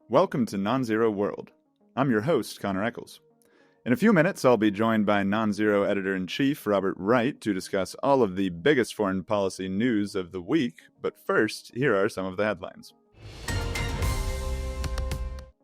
Welcome to NonZero World. I'm your host, Connor Eccles. In a few minutes, I'll be joined by NonZero Editor-in-Chief Robert Wright to discuss all of the biggest foreign policy news of the week, but first, here are some of the headlines.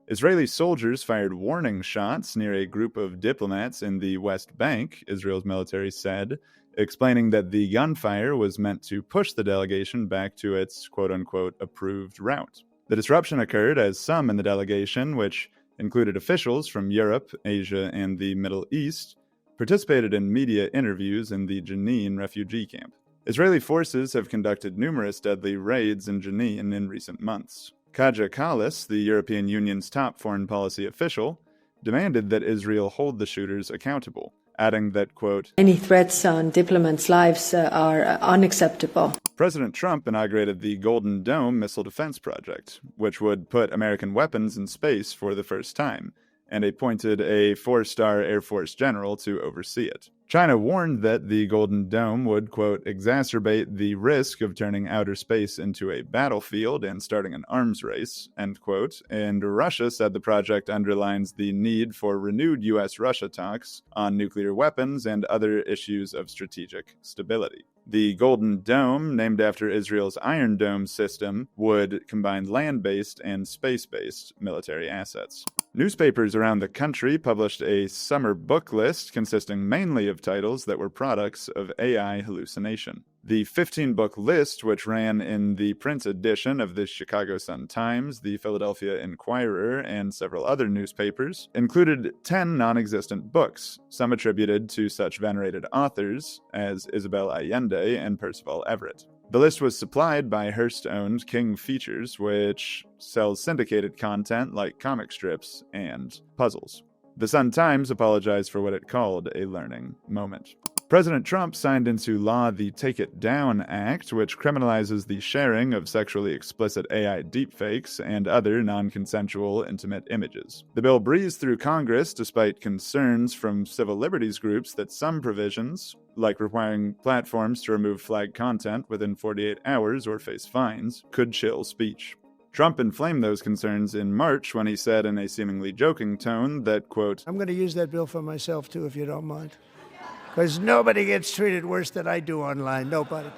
Israeli soldiers fired warning shots near a group of diplomats in the West Bank, Israel's military said, explaining that the gunfire was meant to push the delegation back to its quote-unquote approved route. The disruption occurred as some in the delegation, which included officials from Europe, Asia, and the Middle East, participated in media interviews in the Jenin refugee camp. Israeli forces have conducted numerous deadly raids in Jenin in recent months. Kaja Kallas, the European Union's top foreign policy official, demanded that Israel hold the shooters accountable, adding that, quote, "Any threats on diplomats' lives are unacceptable." President Trump inaugurated the Golden Dome missile defense project, which would put American weapons in space for the first time, and appointed a four-star Air Force general to oversee it. China warned that the Golden Dome would, quote, exacerbate the risk of turning outer space into a battlefield and starting an arms race, end quote, and Russia said the project underlines the need for renewed U.S.-Russia talks on nuclear weapons and other issues of strategic stability. The Golden Dome, named after Israel's Iron Dome system, would combine land-based and space-based military assets. Newspapers around the country published a summer book list consisting mainly of titles that were products of AI hallucination. The 15-book list, which ran in the print edition of the Chicago Sun-Times, the Philadelphia Inquirer, and several other newspapers, included 10 non-existent books, some attributed to such venerated authors as Isabel Allende and Percival Everett. The list was supplied by Hearst-owned King Features, which sells syndicated content like comic strips and puzzles. The Sun-Times apologized for what it called a learning moment. President Trump signed into law the Take It Down Act, which criminalizes the sharing of sexually explicit AI deepfakes and other non-consensual intimate images. The bill breezed through Congress despite concerns from civil liberties groups that some provisions, like requiring platforms to remove flagged content within 48 hours or face fines, could chill speech. Trump inflamed those concerns in March when he said in a seemingly joking tone that, quote, I'm going to use that bill for myself, too, if you don't mind. Because nobody gets treated worse than I do online. Nobody.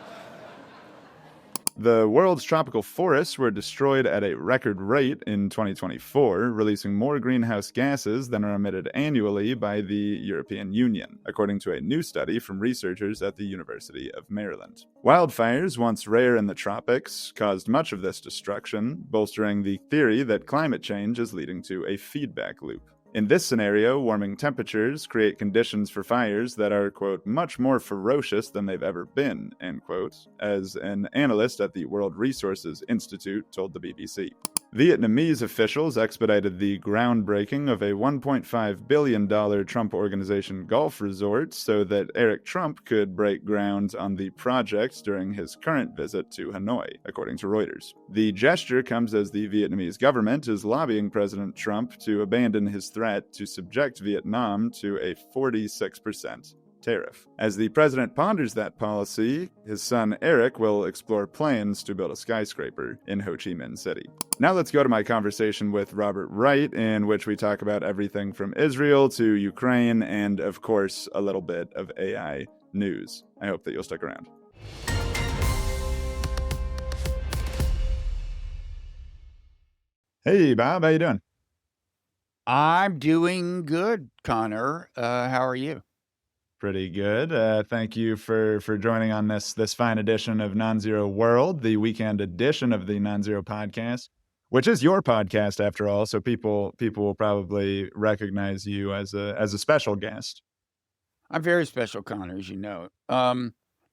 The world's tropical forests were destroyed at a record rate in 2024, releasing more greenhouse gases than are emitted annually by the European Union, according to a new study from researchers at the University of Maryland. Wildfires, once rare in the tropics, caused much of this destruction, bolstering the theory that climate change is leading to a feedback loop. In this scenario, warming temperatures create conditions for fires that are, quote, much more ferocious than they've ever been, end quote, as an analyst at the World Resources Institute told the BBC. Vietnamese officials expedited the groundbreaking of a $1.5 billion Trump Organization golf resort so that Eric Trump could break ground on the project during his current visit to Hanoi, according to Reuters. The gesture comes as the Vietnamese government is lobbying President Trump to abandon his threat to subject Vietnam to a 46% tariff. As the president ponders that policy, his son Eric will explore plans to build a skyscraper in Ho Chi Minh City. Now let's go to my conversation with Robert Wright, in which we talk about everything from Israel to Ukraine and, of course, a little bit of AI news. I hope that you'll stick around. Hey, Bob, how you doing? I'm doing good, Connor. How are you? Pretty good. Thank you for joining on this fine edition of NonZero World, the weekend edition of the NonZero podcast, which is your podcast after all. So people will probably recognize you as a special guest. I'm very special, Connor, as you know.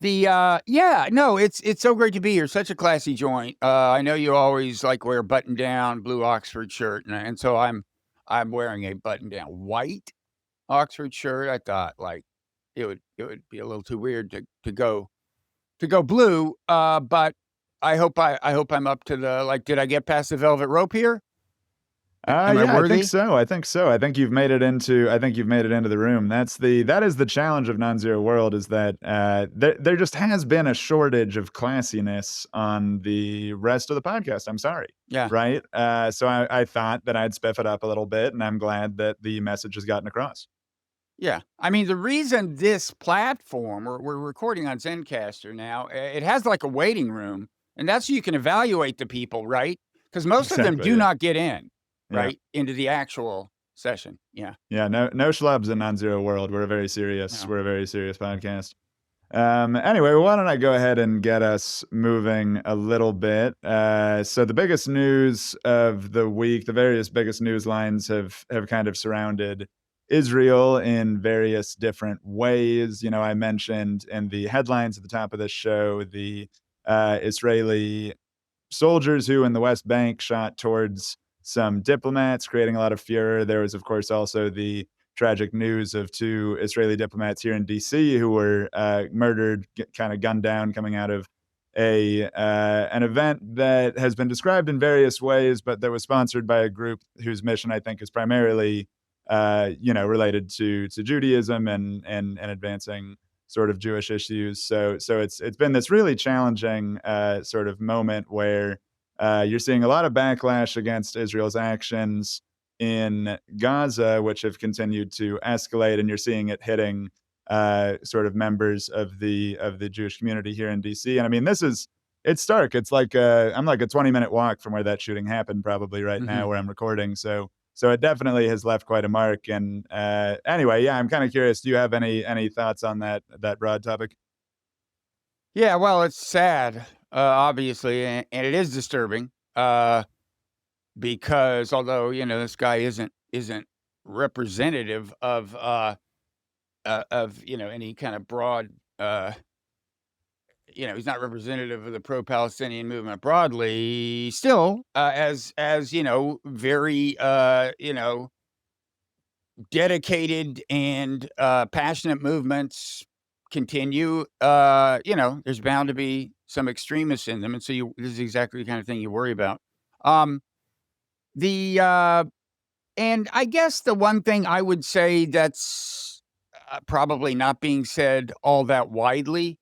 It's so great to be here. Such a classy joint. I know you always like wear button down blue Oxford shirt, and so I'm wearing a button down white Oxford shirt. I thought like it would be a little too weird to go blue. But I hope I'm up to the, like, did I get past the velvet rope here? Am I Yeah, I think worthy? so. I think so. I think you've made it into. I think you've made it into the room. That is the challenge of non-zero world is that there just has been a shortage of classiness on the rest of the podcast. I'm sorry, Yeah. right? So I thought that I'd spiff it up a little bit, and I'm glad that the message has gotten across. Yeah. I mean, the reason this platform, we're recording on Zencaster now, it has like a waiting room, and that's so you can evaluate the people, right? Because most of them Exactly. do Yeah. not get in, Yeah. right, into the actual session. Yeah. Yeah. No schlubs in non-zero world. We're a very serious. No. We're a very serious podcast. Anyway, why don't I go ahead and get us moving a little bit? So the biggest news of the week, the various biggest news lines have kind of surrounded Israel in various different ways. I mentioned in the headlines at the top of this show the Israeli soldiers who in the West Bank shot towards some diplomats, creating a lot of furor. There was, of course, also the tragic news of two Israeli diplomats here in DC who were murdered, kind of gunned down, coming out of an event that has been described in various ways, but that was sponsored by a group whose mission I think is primarily, related to Judaism and advancing sort of Jewish issues. So it's been this really challenging sort of moment where you're seeing a lot of backlash against Israel's actions in Gaza, which have continued to escalate, and you're seeing it hitting sort of members of the Jewish community here in DC. And I mean, it's stark. It's like I'm like a 20-minute walk from where that shooting happened, probably right Mm-hmm. now where I'm recording. So it definitely has left quite a mark. And anyway, yeah, I'm kind of curious. Do you have any thoughts on that broad topic? Yeah. Well, it's sad, obviously, and it is disturbing because although this guy isn't representative of any kind of broad. He's not representative of the pro-Palestinian movement broadly. Still, as very dedicated and passionate movements continue, there's bound to be some extremists in them, and so this is exactly the kind of thing you worry about. The And I guess the one thing I would say that's probably not being said all that widely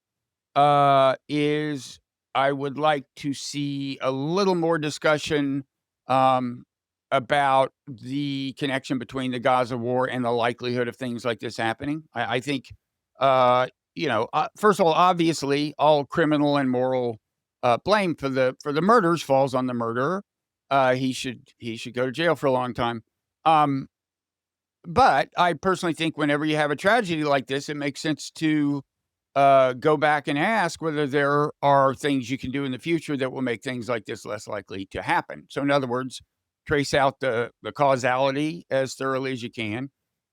is I would like to see a little more discussion um, about the connection between the Gaza war and the likelihood of things like this happening. I think, first of all, obviously, all criminal and moral blame for the murders falls on the murderer. He should go to jail for a long time. But I personally think whenever you have a tragedy like this, it makes sense to go back and ask whether there are things you can do in the future that will make things like this less likely to happen. So in other words, trace out the causality as thoroughly as you can.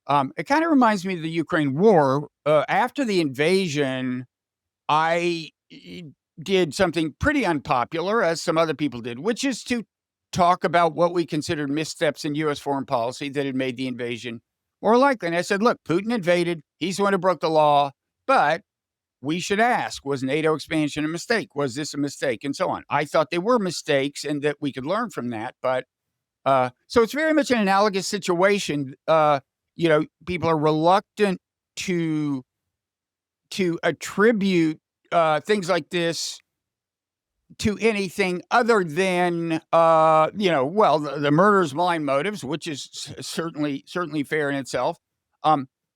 It kind of reminds me of the Ukraine war. After the invasion, I did something pretty unpopular, as some other people did, which is to talk about what we considered missteps in U.S. foreign policy that had made the invasion more likely. And I said, look, Putin invaded. He's the one who broke the law. But we should ask, was NATO expansion a mistake? Was this a mistake? And so on. I thought they were mistakes and that we could learn from that. But so it's very much an analogous situation. People are reluctant to attribute things like this to anything other than, the murder's malign motives, which is certainly fair in itself.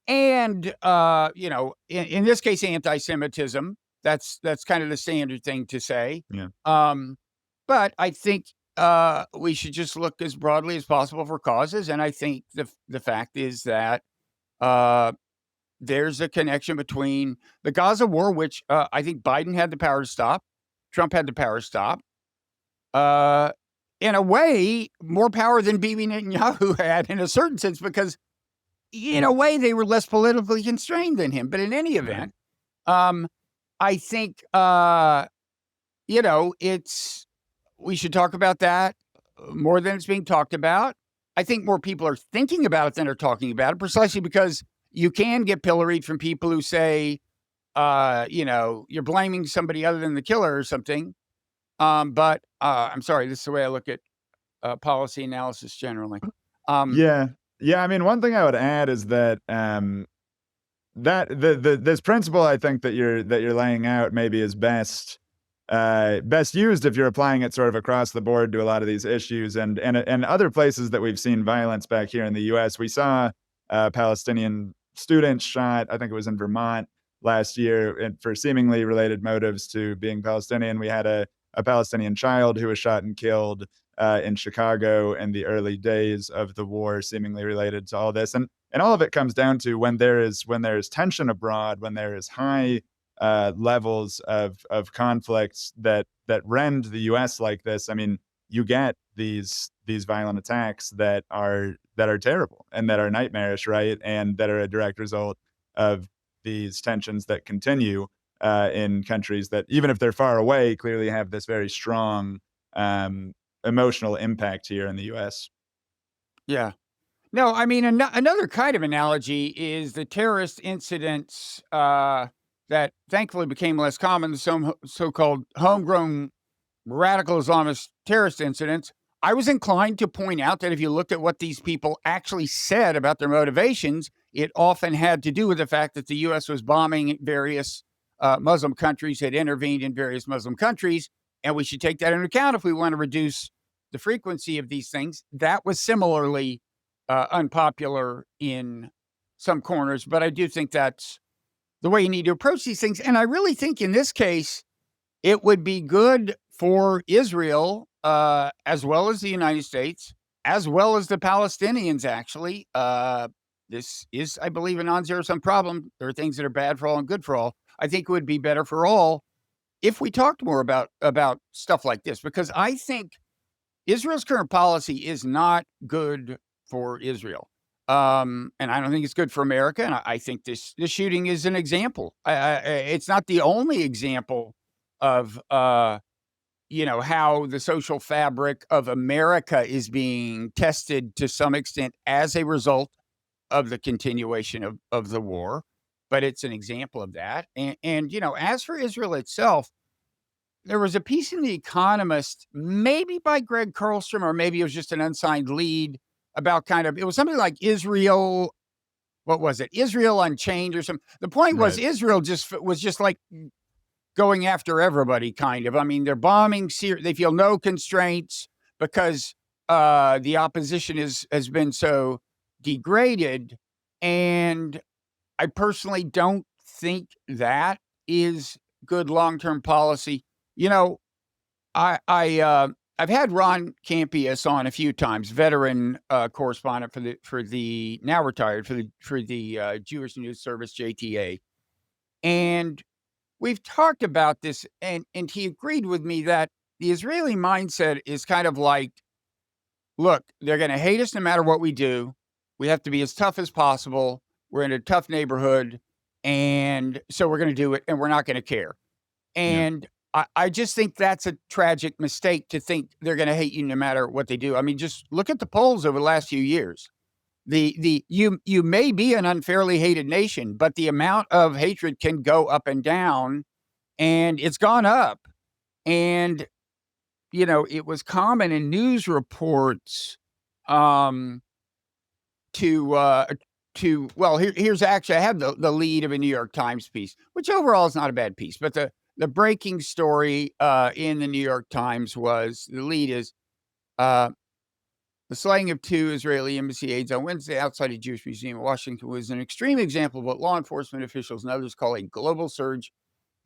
In this case, anti-Semitism. That's kind of the standard thing to say. Yeah. But I think we should just look as broadly as possible for causes. And I think the fact is that there's a connection between the Gaza war, which I think Biden had the power to stop, Trump had the power to stop. In a way, more power than Bibi Netanyahu had in a certain sense, because in a way they were less politically constrained than him. But in any event, I think, we should talk about that more than it's being talked about. I think more people are thinking about it than are talking about it, precisely because you can get pilloried from people who say, you're blaming somebody other than the killer or something. But I'm sorry, this is the way I look at policy analysis generally. Yeah. I mean, one thing I would add is that that this principle I think that you're laying out maybe is best used if you're applying it sort of across the board to a lot of these issues and other places that we've seen violence back here in the U.S. We saw Palestinian students shot. I think it was in Vermont last year for seemingly related motives to being Palestinian. We had a Palestinian child who was shot and killed in Chicago in the early days of the war, seemingly related to all this. And all of it comes down to when there is tension abroad, when there is high levels of conflicts that rend the U.S. like this. I mean, you get these violent attacks that are terrible and that are nightmarish, right? And that are a direct result of these tensions that continue in countries that, even if they're far away, clearly have this very strong emotional impact here in the U.S. Yeah. No, I mean, another kind of analogy is the terrorist incidents that thankfully became less common, the so-called homegrown radical Islamist terrorist incidents. I was inclined to point out that if you looked at what these people actually said about their motivations, it often had to do with the fact that the U.S. was bombing various Muslim countries, had intervened in various Muslim countries, and we should take that into account if we want to reduce the frequency of these things. That was similarly unpopular in some corners, but I do think that's the way you need to approach these things. And I really think in this case, it would be good for Israel, as well as the United States, as well as the Palestinians, actually. This is, I believe, a non-zero-sum problem. There are things that are bad for all and good for all. I think it would be better for all if we talked more about stuff like this, because I think Israel's current policy is not good for Israel. And I don't think it's good for America. And I think this shooting is an example. It's not the only example of, how the social fabric of America is being tested to some extent as a result of the continuation of the war. But it's an example of that. And as for Israel itself, there was a piece in The Economist, maybe by Greg Karlstrom, or maybe it was just an unsigned lead about it was something like Israel. What was it? Israel Unchained or something. The point was Israel was just like going after everybody, kind of. I mean, they're bombing Syria. They feel no constraints because the opposition has been so degraded. And I personally don't think that is good long-term policy. I've had Ron Campius on a few times, veteran correspondent for the now retired for the Jewish News Service, JTA, and we've talked about this, and he agreed with me that the Israeli mindset is kind of like, look, they're going to hate us no matter what we do. We have to be as tough as possible. We're in a tough neighborhood, and so we're going to do it, and we're not going to care. And I just think that's a tragic mistake to think they're going to hate you no matter what they do. I mean, just look at the polls over the last few years. You may be an unfairly hated nation, but the amount of hatred can go up and down, and it's gone up. And it was common in news reports here's actually, I have the lead of a New York Times piece, which overall is not a bad piece, but the breaking story in the New York Times was, the lead is the slaying of 2 Israeli embassy aides on Wednesday outside a Jewish museum in Washington was an extreme example of what law enforcement officials and others call a global surge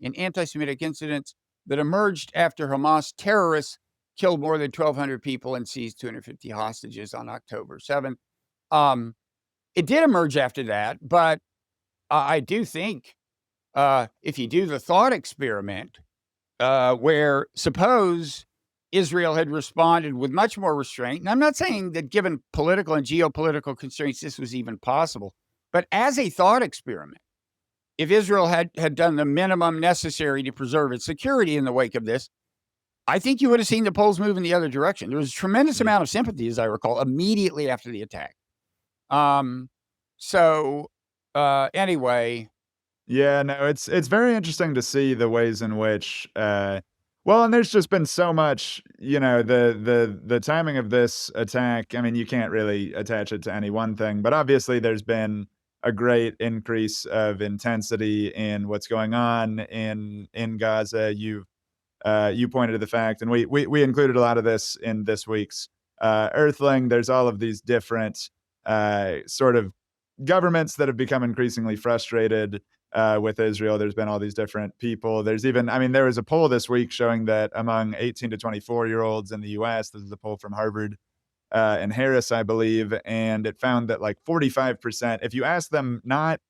in anti-Semitic incidents that emerged after Hamas terrorists killed more than 1,200 people and seized 250 hostages on October 7th. It did emerge after that, but I do think if you do the thought experiment, where suppose Israel had responded with much more restraint, and I'm not saying that given political and geopolitical constraints, this was even possible, but as a thought experiment, if Israel had done the minimum necessary to preserve its security in the wake of this, I think you would have seen the polls move in the other direction. There was a tremendous amount of sympathy, as I recall, immediately after the attack. Anyway. Yeah, no, it's very interesting to see the ways in which, and there's just been so much, the timing of this attack, I mean, you can't really attach it to any one thing, but obviously there's been a great increase of intensity in what's going on in Gaza. You pointed to the fact, and we included a lot of this in this week's Earthling. There's all of these different sort of governments that have become increasingly frustrated with Israel. There's been all these different people. There's even, I mean, there was a poll this week showing that among 18 to 24-year-olds in the U.S., this is a poll from Harvard and Harris, I believe, and it found that like 45%, if you ask them not,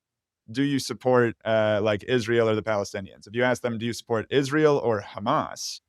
do you support like Israel or the Palestinians? If you ask them, do you support Israel or Hamas?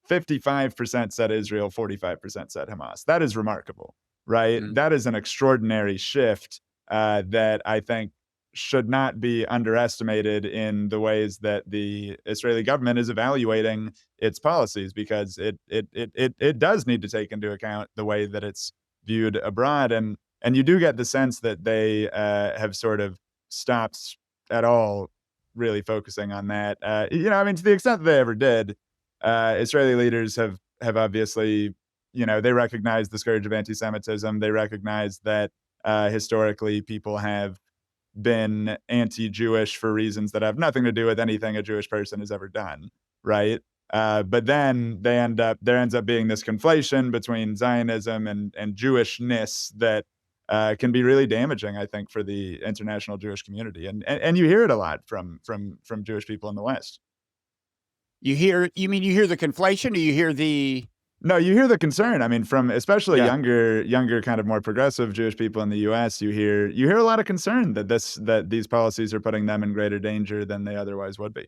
55% said Israel, 45% said Hamas. That is remarkable, right? Mm. That is an extraordinary shift that I think should not be underestimated in the ways that the Israeli government is evaluating its policies, because it does need to take into account the way that it's viewed abroad, and you do get the sense that they have sort of stopped at all really focusing on that. I mean, to the extent that they ever did, Israeli leaders have obviously, they recognize the scourge of anti-Semitism. They recognize that historically people have been anti-Jewish for reasons that have nothing to do with anything a Jewish person has ever done, right? But then there ends up being this conflation between Zionism and Jewishness that can be really damaging, I think, for the international Jewish community, and you hear it a lot from Jewish people in the West. You hear the conflation, or you hear the? No, you hear the concern. I mean, from especially younger, kind of more progressive Jewish people in the U.S., you hear a lot of concern that these policies are putting them in greater danger than they otherwise would be.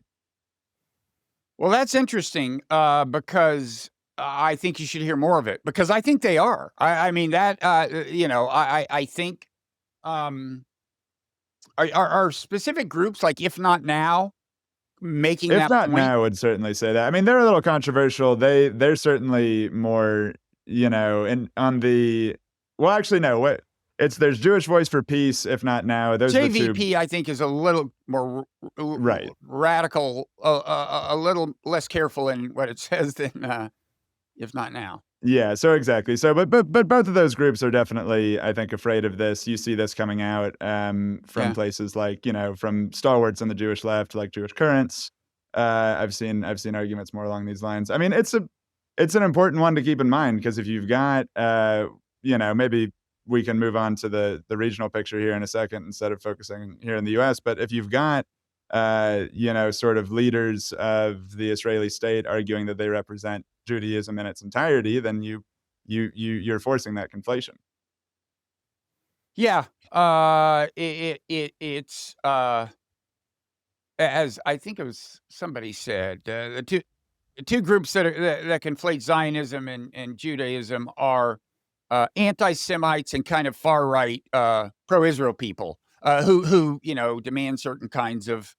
Well, that's interesting because I think you should hear more of it, because I think they are. I mean that I think are specific groups, like If Not Now, making If that not point? now, I would certainly say that. I mean, they're a little controversial. They're certainly more, and on the, well, actually, no, what there's Jewish Voice for Peace. If Not Now, those are the two. JVP, I think, is a little more Right. radical, a little less careful in what it says than If Not Now. Yeah, so exactly. So, but both of those groups are definitely, I think, afraid of this. You see this coming out from places like, from stalwarts on the Jewish left, like Jewish Currents. I've seen arguments more along these lines. I mean, it's an important one to keep in mind, because if you've got, maybe we can move on to the regional picture here in a second instead of focusing here in the U.S. But if you've got sort of leaders of the Israeli state arguing that they represent Judaism in its entirety, then you're forcing that conflation. Yeah, it's as I think it was somebody said, the two groups that conflate Zionism and Judaism are anti-Semites and kind of far right pro-Israel people who demand certain kinds of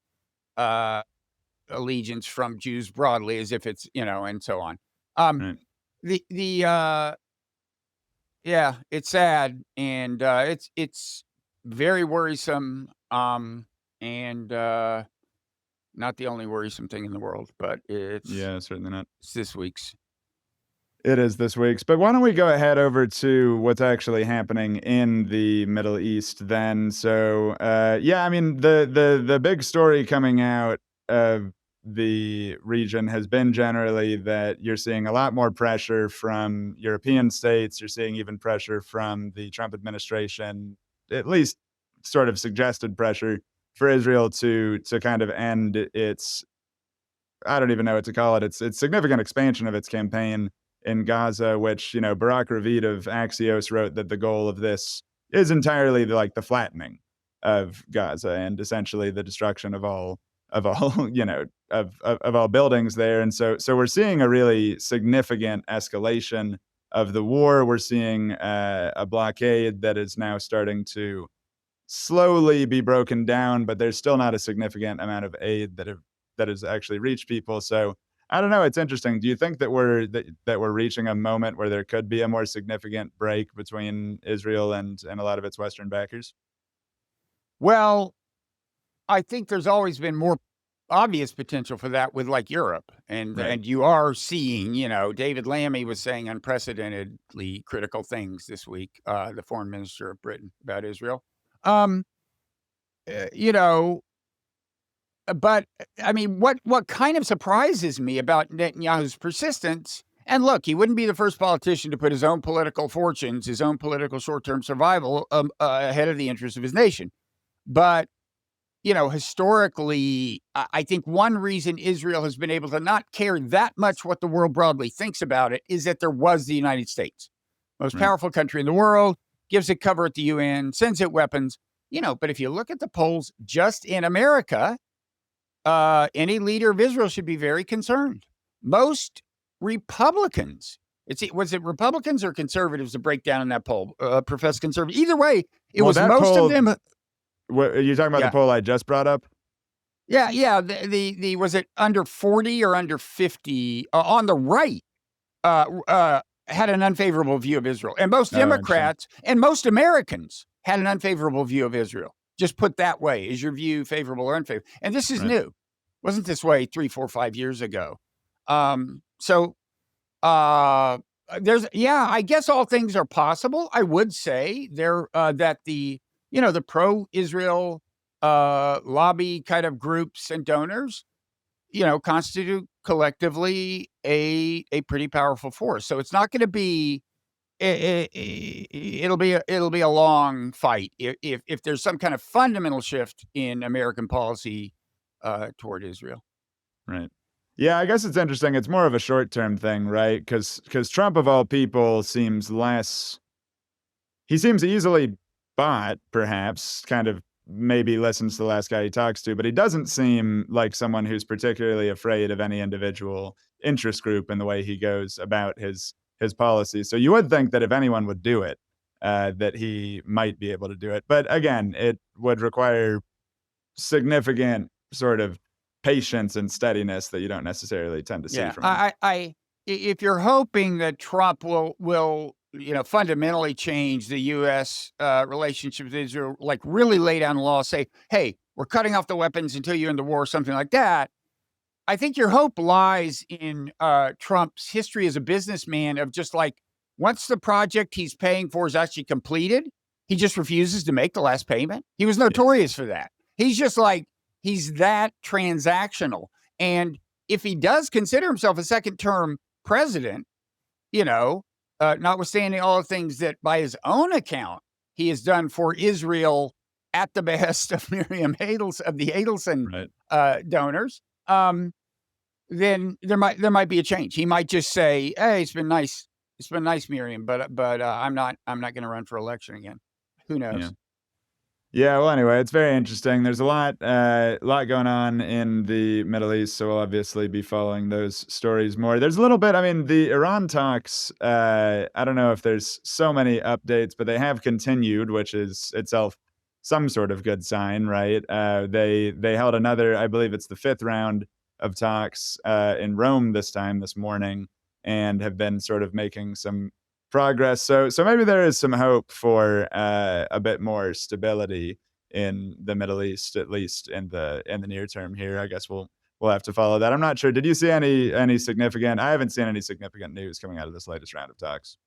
allegiance from Jews broadly, as if it's and so on. Right. Yeah, it's sad, and it's very worrisome, and not the only worrisome thing in the world, but it's certainly not. It's this week's. It is this week's. But why don't we go ahead over to what's actually happening in the Middle East then? So, I mean, the big story coming out of the region has been generally that you're seeing a lot more pressure from European states. You're seeing even pressure from the Trump administration, at least sort of suggested pressure for Israel to kind of end its, I don't even know what to call it, its significant expansion of its campaign in Gaza, which, Barak Ravid of Axios wrote that the goal of this is entirely the flattening of Gaza and essentially the destruction of all of all buildings there. And so we're seeing a really significant escalation of the war. We're seeing a blockade that is now starting to slowly be broken down, but there's still not a significant amount of aid that has actually reached people. So I don't know. It's interesting. Do you think that we're reaching a moment where there could be a more significant break between Israel and a lot of its Western backers? Well, I think there's always been more obvious potential for that with like Europe. And Right. and you are seeing, David Lammy was saying unprecedentedly critical things this week, the foreign minister of Britain, about Israel. Um, you know, but I mean, what kind of surprises me about Netanyahu's persistence, and look, he wouldn't be the first politician to put his own political fortunes, his own political short-term survival ahead of the interests of his nation. But historically, I think one reason Israel has been able to not care that much what the world broadly thinks about it is that there was the United States, most Right. powerful country in the world, gives it cover at the UN, sends it weapons. But if you look at the polls just in America, any leader of Israel should be very concerned. Most Republicans, was it Republicans or conservatives that break down in that poll, profess conservative? Either way, it was most of them. What are you talking about? Yeah. The poll I just brought up? Yeah. The was it under 40 or under 50 on the right? Had an unfavorable view of Israel, and most Democrats and most Americans had an unfavorable view of Israel. Just put that way, is your view favorable or unfavorable? And this is new. Wasn't this way 3, 4, 5 years ago? So there's, I guess all things are possible. I would say there that the pro-Israel lobby kind of groups and donors, constitute collectively a pretty powerful force. So it's not going to be. It'll be a long fight if there's some kind of fundamental shift in American policy toward Israel. Right. Yeah, I guess it's interesting. It's more of a short-term thing, right? Because Trump, of all people, seems easily bought, perhaps, kind of maybe listens to the last guy he talks to, but he doesn't seem like someone who's particularly afraid of any individual interest group in the way he goes about his policies. So you would think that if anyone would do it, that he might be able to do it. But again, it would require significant sort of patience and steadiness that you don't necessarily tend to see from him. If you're hoping that Trump will fundamentally change the U.S. relationship with Israel, like really lay down the law, say, hey, we're cutting off the weapons until you end the war, something like that. I think your hope lies in Trump's history as a businessman of just like, once the project he's paying for is actually completed, he just refuses to make the last payment. He was notorious for that. He's just like, he's that transactional. And if he does consider himself a second-term president, notwithstanding all the things that by his own account he has done for Israel at the behest of Miriam of the Adelson donors, then there might be a change. He might just say, "Hey, it's been nice, Miriam, but I'm not going to run for election again." Who knows? Yeah, well, anyway, it's very interesting. There's a lot going on in the Middle East, so we'll obviously be following those stories more. There's a little bit, the Iran talks, I don't know if there's so many updates, but they have continued, which is itself some sort of good sign, right? They held another, I believe it's the 5th round of talks in Rome this morning, and have been sort of making some progress. So maybe there is some hope for a bit more stability in the Middle East, at least in the near term here. I guess we'll have to follow that. I'm not sure. Did you see any significant? I haven't seen any significant news coming out of this latest round of talks.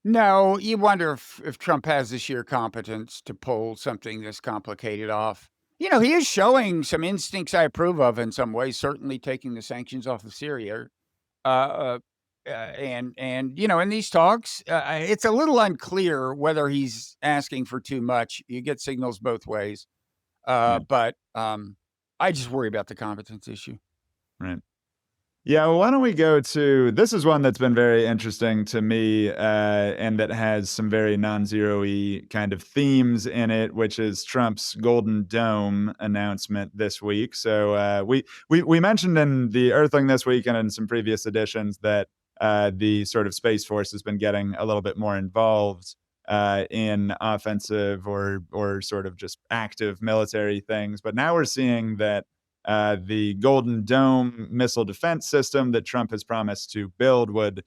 No, you wonder if Trump has the sheer competence to pull something this complicated off. He is showing some instincts I approve of in some ways, certainly taking the sanctions off of Syria. And in these talks, it's a little unclear whether he's asking for too much. You get signals both ways. But I just worry about the competence issue. Right. Yeah, well, why don't we go to, this is one that's been very interesting to me, and that has some very non-zero-y kind of themes in it, which is Trump's Golden Dome announcement this week. So we mentioned in the Earthling this week and in some previous editions that the sort of Space Force has been getting a little bit more involved in offensive or sort of just active military things. But now we're seeing that the Golden Dome missile defense system that Trump has promised to build would,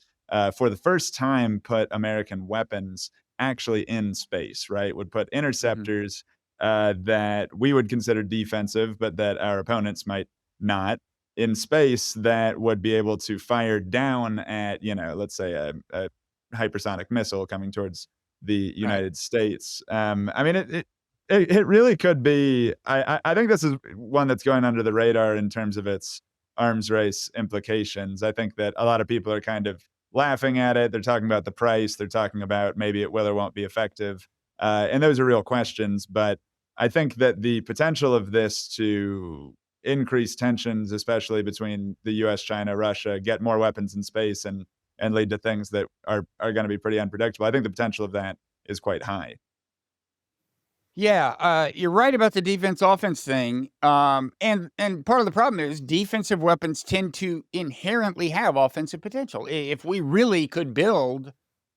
for the first time, put American weapons actually in space, right? Would put interceptors that we would consider defensive, but that our opponents might not, in space, that would be able to fire down at, let's say a hypersonic missile coming towards the Right. United States. I mean, it really could be. I think this is one that's going under the radar in terms of its arms race implications. I think that a lot of people are kind of laughing at it. They're talking about the price. They're talking about maybe it will or won't be effective. And those are real questions. But I think that the potential of this to increase tensions, especially between the US, China, Russia, get more weapons in space and lead to things that are going to be pretty unpredictable. I think the potential of that is quite high. Yeah, you're right about the defense offense thing. And part of the problem is defensive weapons tend to inherently have offensive potential. If we really could build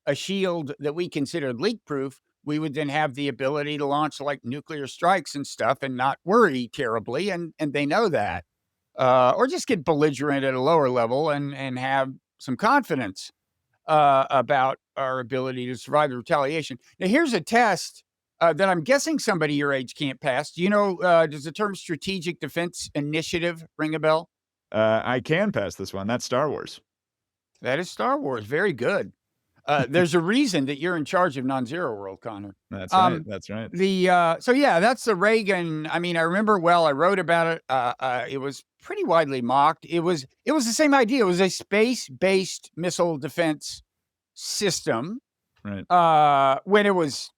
a shield that we considered leak proof, we would then have the ability to launch like nuclear strikes and stuff and not worry terribly. And they know that. Or just get belligerent at a lower level and have some confidence about our ability to survive the retaliation. Now, here's a test that I'm guessing somebody your age can't pass. Do you know, does the term strategic defense initiative ring a bell? I can pass this one. That's Star Wars. That is Star Wars. Very good. There's a reason that you're in charge of NonZero World, Connor. That's right. That's right. So yeah, that's the Reagan. I mean, I remember well. I wrote about it. It was pretty widely mocked. It was the same idea. It was a space-based missile defense system. Right. When it was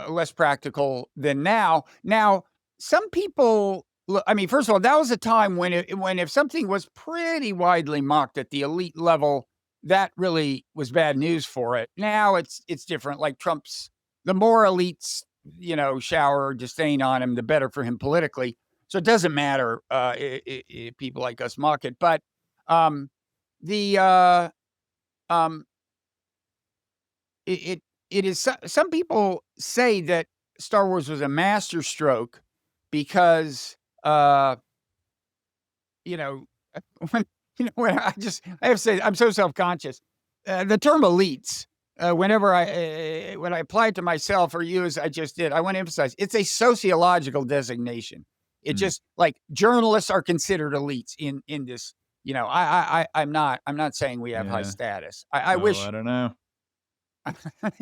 less practical than now. Now, some people. I mean, first of all, that was a time when if something was pretty widely mocked at the elite level, that really was bad news for it. Now it's different. Like the more elites, shower disdain on him, the better for him politically. So it doesn't matter if people like us mock it. But the it is some people say that Star Wars was a masterstroke because when when I have to say I'm so self-conscious. The term elites, whenever when I apply it to myself or you as I just did, I want to emphasize it's a sociological designation. It just like journalists are considered elites in this. I'm not saying we have high status. I wish. I don't know.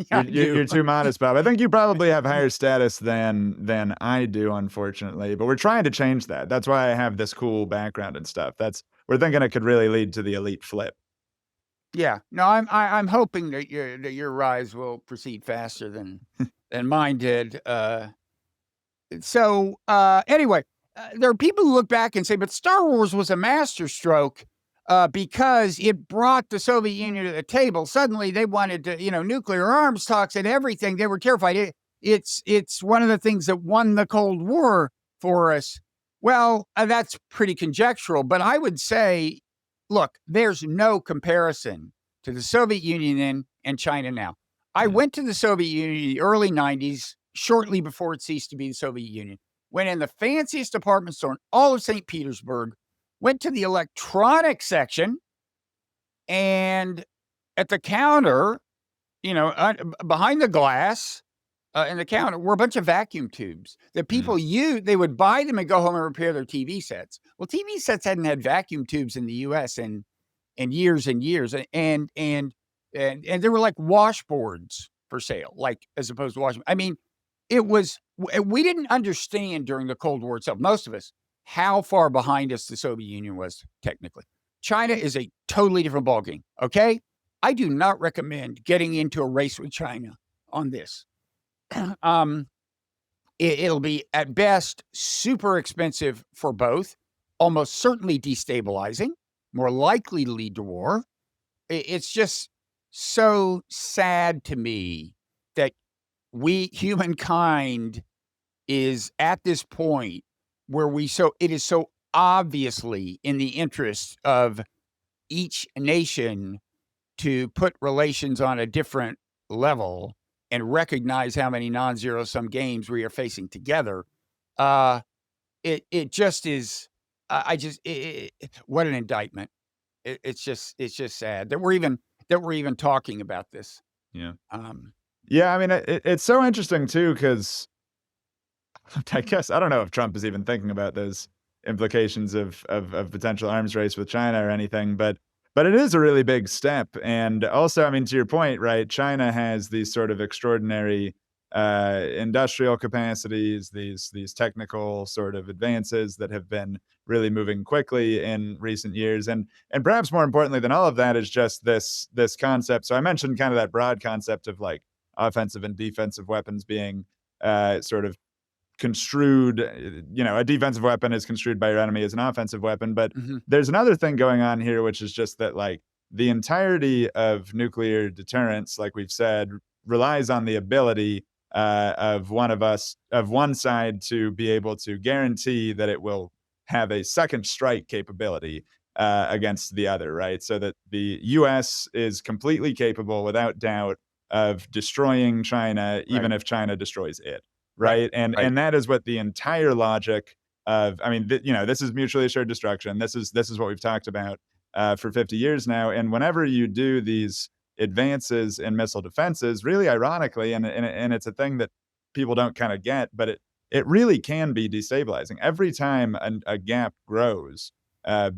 Yeah, you're too modest, Bob. I think you probably have higher status than I do, unfortunately. But we're trying to change that. That's why I have this cool background and stuff. We're thinking it could really lead to the elite flip. Yeah. No, I'm hoping that your rise will proceed faster than mine did. So anyway, there are people who look back and say, but Star Wars was a masterstroke. Because it brought the Soviet Union to the table. Suddenly they wanted to, nuclear arms talks and everything. They were terrified. It's one of the things that won the Cold War for us. Well, that's pretty conjectural, but I would say, look, there's no comparison to the Soviet Union then and China now. I went to the Soviet Union in the early 90s, shortly before it ceased to be the Soviet Union. Went in the fanciest department store in all of St. Petersburg, went to the electronics section, and at the counter, behind the glass in the counter were a bunch of vacuum tubes that people use. They would buy them and go home and repair their TV sets. Well, TV sets hadn't had vacuum tubes in the U.S. in years and years, and there were like washboards for sale, like as opposed to washing. I mean, we didn't understand during the Cold War itself, most of us, how far behind us the Soviet Union was technically. China is a totally different ballgame, okay? I do not recommend getting into a race with China on this. It'll be, at best, super expensive for both, almost certainly destabilizing, more likely to lead to war. It's just so sad to me that humankind, is at this point where it is so obviously in the interest of each nation to put relations on a different level and recognize how many non-zero sum games we are facing together. It just is. What an indictment! It's just sad that we're even talking about this. Yeah. Yeah. I mean, it's so interesting too, because I guess I don't know if Trump is even thinking about those implications of potential arms race with China or anything, but it is a really big step. And also, I mean, to your point, right? China has these sort of extraordinary industrial capacities, these technical sort of advances that have been really moving quickly in recent years, and perhaps more importantly than all of that is just this concept. So I mentioned kind of that broad concept of like offensive and defensive weapons being sort of construed, a defensive weapon is construed by your enemy as an offensive weapon. But there's another thing going on here, which is just that like the entirety of nuclear deterrence, like we've said, relies on the ability of one side to be able to guarantee that it will have a second strike capability against the other, right? So that the U.S. is completely capable, without doubt, of destroying China, even if China destroys it. Right. And that is what the entire logic of, I mean, this is mutually assured destruction. This is what we've talked about for 50 years now. And whenever you do these advances in missile defenses, really ironically, and it's a thing that people don't kind of get, but it really can be destabilizing. Every time a gap grows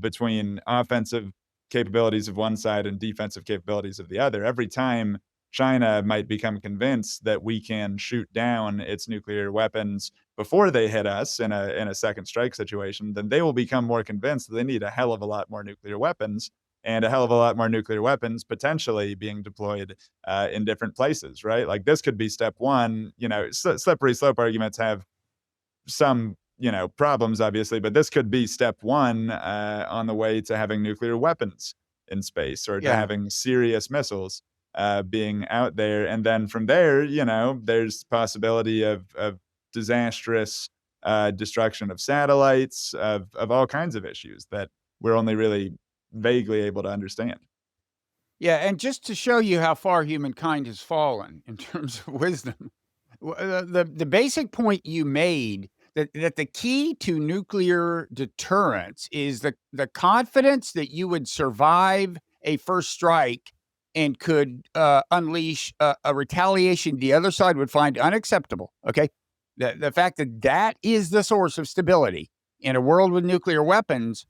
between offensive capabilities of one side and defensive capabilities of the other, every time China might become convinced that we can shoot down its nuclear weapons before they hit us in a second strike situation, then they will become more convinced that they need a hell of a lot more nuclear weapons, and a hell of a lot more nuclear weapons potentially being deployed in different places, right? Like this could be step one. Slippery slope arguments have some problems, obviously, but this could be step one on the way to having nuclear weapons in space, or to having serious missiles being out there. And then from there, there's possibility of disastrous destruction of satellites, of all kinds of issues that we're only really vaguely able to understand. Yeah, and just to show you how far humankind has fallen in terms of wisdom, the basic point you made, that the key to nuclear deterrence is the confidence that you would survive a first strike and could unleash a retaliation the other side would find unacceptable. Okay, the fact that is the source of stability in a world with nuclear weapons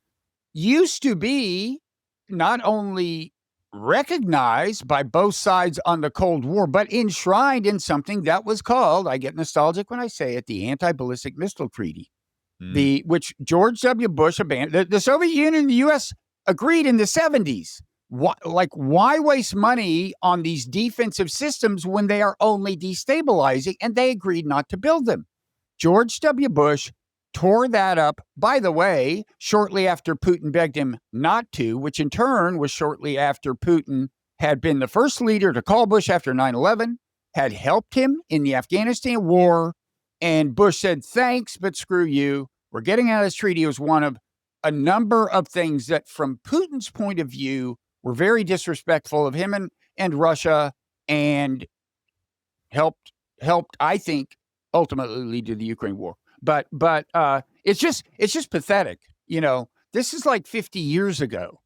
used to be not only recognized by both sides on the Cold War, but enshrined in something that was called, I get nostalgic when I say it, the Anti-Ballistic Missile Treaty, which George W. Bush abandoned. The Soviet Union and the U.S. agreed in the 70s. Why waste money on these defensive systems when they are only destabilizing? And they agreed not to build them. George W. Bush tore that up, by the way, shortly after Putin begged him not to, which in turn was shortly after Putin had been the first leader to call Bush after 9/11, had helped him in the Afghanistan war, and Bush said, thanks, but screw you. We're getting out of this treaty. It was one of a number of things that, from Putin's point of view, were very disrespectful of him and Russia, and helped, I think, ultimately lead to the Ukraine war. But it's just pathetic. This is like 50 years ago.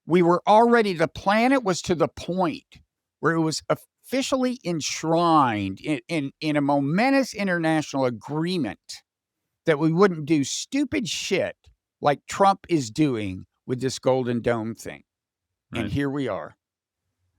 We were already, the planet was to the point where it was officially enshrined in a momentous international agreement that we wouldn't do stupid shit like Trump is doing with this Golden Dome thing. Right. And here we are.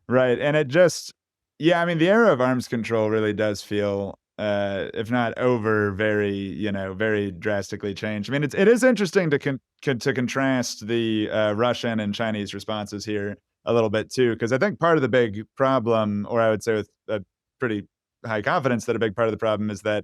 Right. And it just, I mean, the era of arms control really does feel, if not over, very drastically changed. I mean, it is interesting to contrast the Russian and Chinese responses here a little bit too, because I think part of the big problem, or I would say with a pretty high confidence that a big part of the problem, is that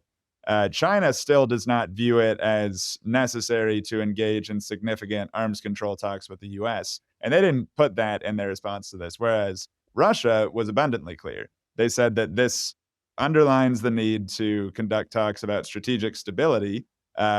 China still does not view it as necessary to engage in significant arms control talks with the U.S., and they didn't put that in their response to this, whereas Russia was abundantly clear. They said that this underlines the need to conduct talks about strategic stability,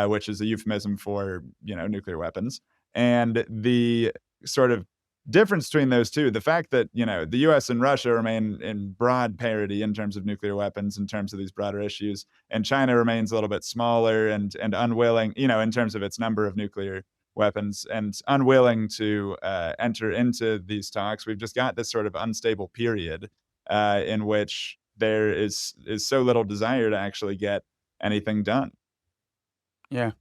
which is a euphemism for, nuclear weapons. And the sort of difference between those two, the fact that, the US and Russia remain in broad parity in terms of nuclear weapons, in terms of these broader issues, and China remains a little bit smaller and unwilling, in terms of its number of nuclear weapons, and unwilling to enter into these talks. We've just got this sort of unstable period in which there is so little desire to actually get anything done. Yeah.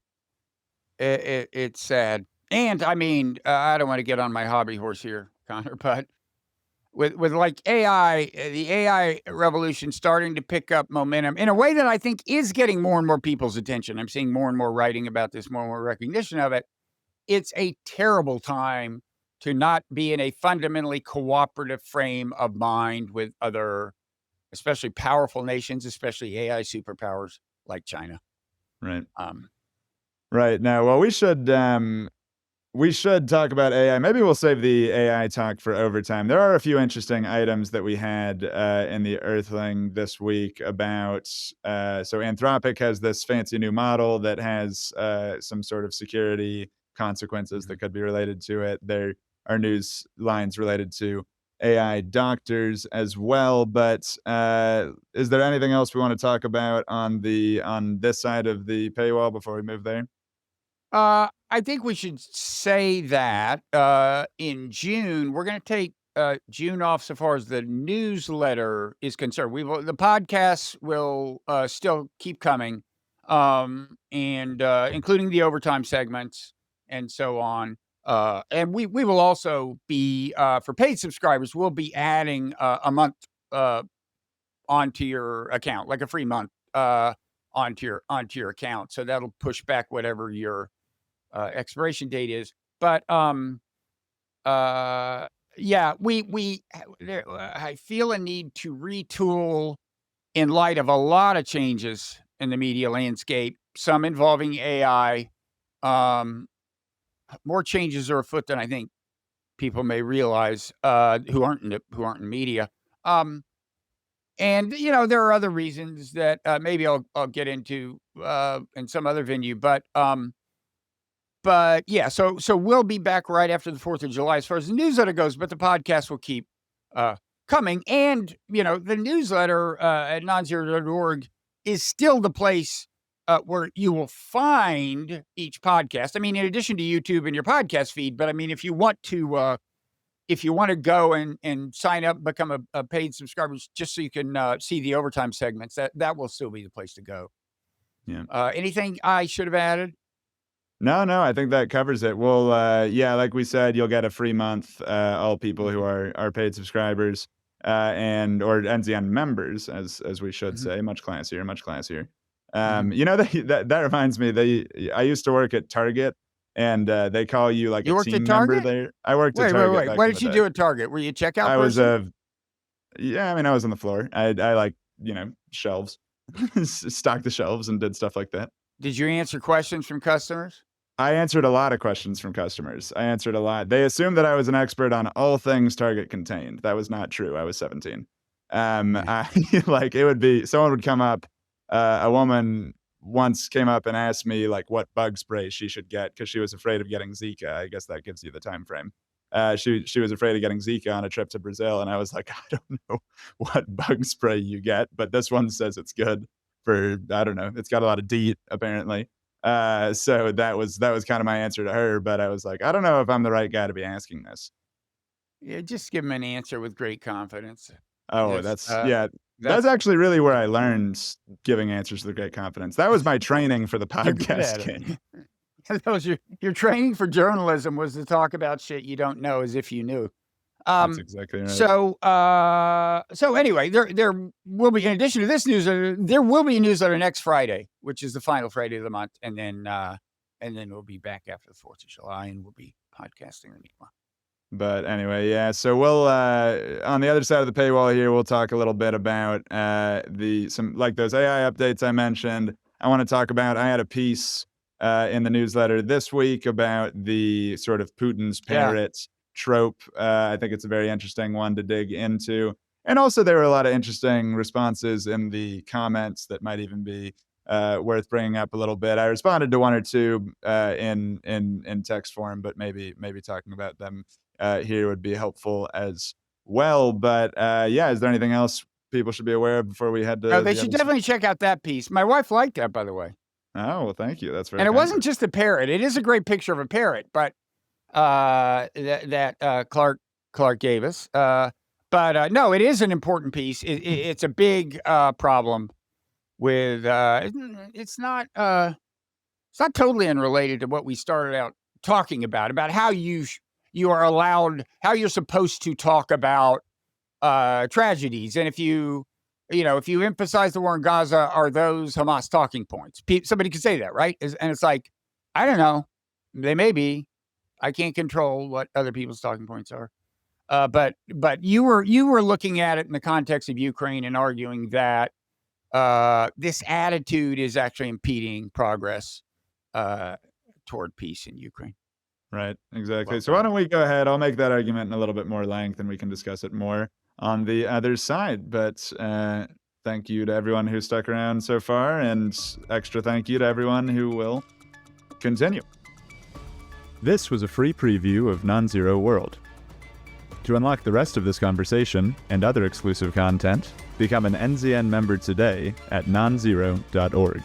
It's sad. And I mean, I don't want to get on my hobby horse here, Connor, but with like AI, the AI revolution starting to pick up momentum in a way that I think is getting more and more people's attention. I'm seeing more and more writing about this, more and more recognition of it. It's a terrible time to not be in a fundamentally cooperative frame of mind with other, especially powerful nations, especially AI superpowers like China. Right. Um, Right. Now, well, we should talk about AI. Maybe we'll save the AI talk for overtime. There are a few interesting items that we had in the Earthling this week about. So, Anthropic has this fancy new model that has some sort of security consequences that could be related to it. There are news lines related to AI doctors as well. But is there anything else we want to talk about on this side of the paywall before we move there? I think we should say that in June we're going to take June off so far as the newsletter is concerned. The podcasts will still keep coming, and including the overtime segments and so on. And we will also be for paid subscribers. We'll be adding a month onto your account, like a free month onto your account. So that'll push back whatever your expiration date is. But yeah, I feel a need to retool in light of a lot of changes in the media landscape, some involving AI. More changes are afoot than I think people may realize who aren't in media. And there are other reasons that maybe I'll get into in some other venue, but yeah, so we'll be back right after the 4th of July as far as the newsletter goes, but the podcast will keep coming. And, the newsletter at nonzero.org is still the place where you will find each podcast. I mean, in addition to YouTube and your podcast feed, but I mean, if you want to go and sign up, become a paid subscriber, just so you can see the overtime segments, that will still be the place to go. Yeah. Anything I should have added? No, I think that covers it. Well, yeah, like we said, you'll get a free month, all people who are paid subscribers, or NZN members, as we should say, much classier, much classier. That reminds me, I used to work at Target, and they call you like You a worked team at member Target? there. I worked at Wait. Target back What in did the you day. do at Target? Were you a checkout I was person? yeah, I mean, I was on the floor. I like, shelves, stocked the shelves and did stuff like that. Did you answer questions from customers? I answered a lot of questions from customers. I answered a lot. They assumed that I was an expert on all things Target contained. That was not true. I was 17. Yeah. I like it would be someone would come up. A woman once came up and asked me like what bug spray she should get because she was afraid of getting Zika. I guess that gives you the time frame. She was afraid of getting Zika on a trip to Brazil, and I was like, I don't know what bug spray you get, but this one says it's good for I don't know. It's got a lot of DEET apparently. So that was kind of my answer to her, but I was like, I don't know if I'm the right guy to be asking this. Yeah, just give them an answer with great confidence. Oh, Just, that's actually really where I learned giving answers with great confidence. That was my training for the You're good podcast at game. it. That was your training for journalism was to talk about shit you don't know as if you knew. That's exactly right. So anyway, there will be, in addition to this newsletter, there will be a newsletter next Friday, which is the final Friday of the month, and then we'll be back after the 4th of July, and we'll be podcasting in the meanwhile. But anyway, yeah. So we'll on the other side of the paywall here, we'll talk a little bit about some like those AI updates I mentioned. I want to talk about. I had a piece in the newsletter this week about the sort of Putin's parrot trope. I think it's a very interesting one to dig into. And also, there were a lot of interesting responses in the comments that might even be worth bringing up a little bit. I responded to one or two in text form, but maybe talking about them here would be helpful as well. But yeah, is there anything else people should be aware of before we head to? No, they should definitely check out that piece. My wife liked that, by the way. Oh well, thank you. That's very. And it kind wasn't just a parrot. It is a great picture of a parrot, but that Clark gave us. But no, it is an important piece. It's a big problem with. It's not. it's not totally unrelated to what we started out talking about how you are allowed, how you're supposed to talk about tragedies. And if you emphasize the war in Gaza, are those Hamas talking points? Somebody could say that, right? And it's like, I don't know. They may be. I can't control what other people's talking points are. But you were looking at it in the context of Ukraine and arguing that this attitude is actually impeding progress toward peace in Ukraine. Right, exactly. Well, so why don't we go ahead? I'll make that argument in a little bit more length, and we can discuss it more on the other side. But thank you to everyone who stuck around so far, and extra thank you to everyone who will continue. This was a free preview of NonZero World. To unlock the rest of this conversation and other exclusive content, become an NZN member today at nonzero.org.